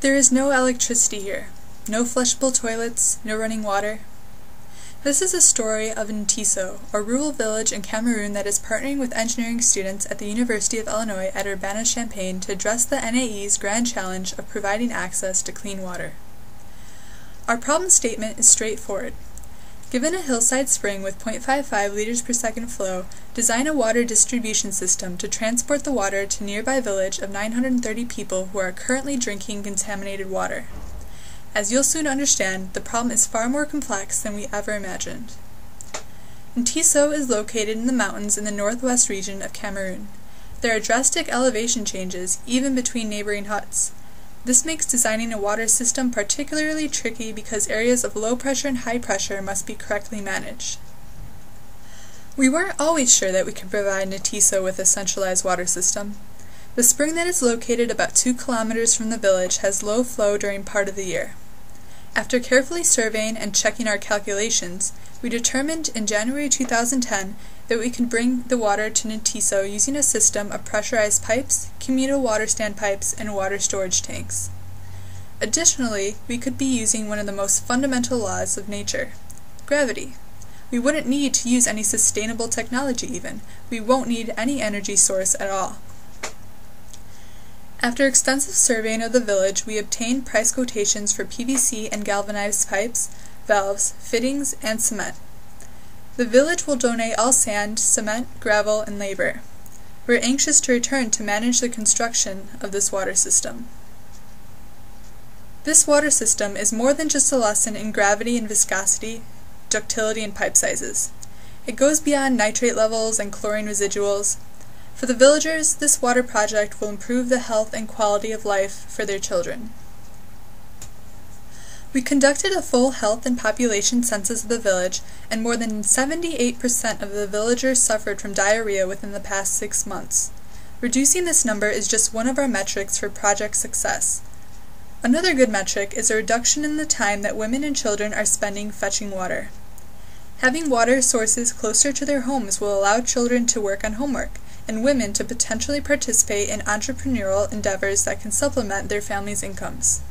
There is no electricity here, no flushable toilets, no running water. This is a story of Ntisaw, a rural village in Cameroon that is partnering with engineering students at the University of Illinois at Urbana-Champaign to address the NEA's Grand Challenge of providing access to clean water. Our problem statement is straightforward. Given a hillside spring with 0.55 liters per second flow, design a water distribution system to transport the water to nearby village of 930 people who are currently drinking contaminated water. As you'll soon understand, the problem is far more complex than we ever imagined. Ntisaw is located in the mountains in the northwest region of Cameroon. There are drastic elevation changes, even between neighboring huts. This makes designing a water system particularly tricky because areas of low pressure and high pressure must be correctly managed. We weren't always sure that we could provide Ntisaw with a centralized water system. The spring that is located about 2 kilometers from the village has low flow during part of the year. After carefully surveying and checking our calculations, we determined in January 2010 that we could bring the water to Ntisaw using a system of pressurized pipes, communal water stand pipes, and water storage tanks. Additionally, we could be using one of the most fundamental laws of nature, gravity. We wouldn't need to use any sustainable technology even. We won't need any energy source at all. After extensive surveying of the village, we obtained price quotations for PVC and galvanized pipes, valves, fittings, and cement. The village will donate all sand, cement, gravel, and labor. We're anxious to return to manage the construction of this water system. This water system is more than just a lesson in gravity and viscosity, ductility, and pipe sizes. It goes beyond nitrate levels and chlorine residuals. For the villagers, this water project will improve the health and quality of life for their children. We conducted a full health and population census of the village, and more than 78% of the villagers suffered from diarrhea within the past 6 months. Reducing this number is just one of our metrics for project success. Another good metric is a reduction in the time that women and children are spending fetching water. Having water sources closer to their homes will allow children to work on homework, and women to potentially participate in entrepreneurial endeavors that can supplement their families' incomes.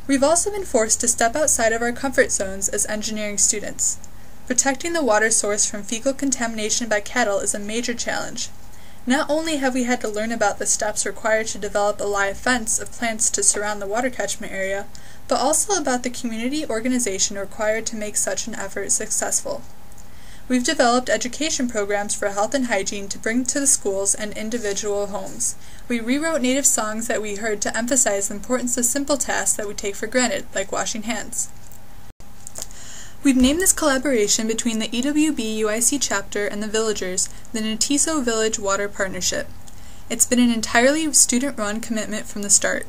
We've also been forced to step outside of our comfort zones as engineering students. Protecting the water source from fecal contamination by cattle is a major challenge. Not only have we had to learn about the steps required to develop a live fence of plants to surround the water catchment area, but also about the community organization required to make such an effort successful. We've developed education programs for health and hygiene to bring to the schools and individual homes. We rewrote native songs that we heard to emphasize the importance of simple tasks that we take for granted, like washing hands. We've named this collaboration between the EWB UIUC chapter and the villagers the Ntisaw Village Water Partnership. It's been an entirely student-run commitment from the start.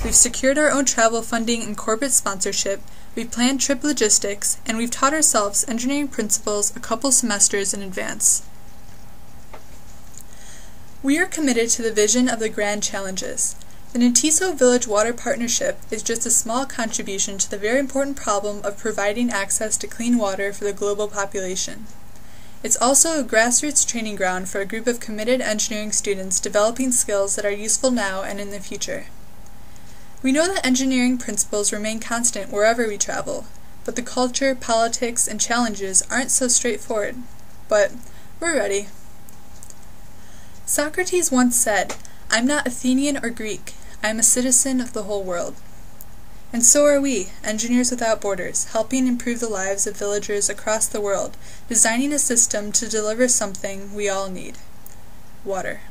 We've secured our own travel funding and corporate sponsorship, we've planned trip logistics, and we've taught ourselves engineering principles a couple semesters in advance. We are committed to the vision of the grand challenges. The Ntisaw Village Water Partnership is just a small contribution to the very important problem of providing access to clean water for the global population. It's also a grassroots training ground for a group of committed engineering students developing skills that are useful now and in the future. We know that engineering principles remain constant wherever we travel, but the culture, politics, and challenges aren't so straightforward. But we're ready. Socrates once said, "I'm not Athenian or Greek, I am a citizen of the whole world." And so are we, Engineers Without Borders, helping improve the lives of villagers across the world, designing a system to deliver something we all need: water.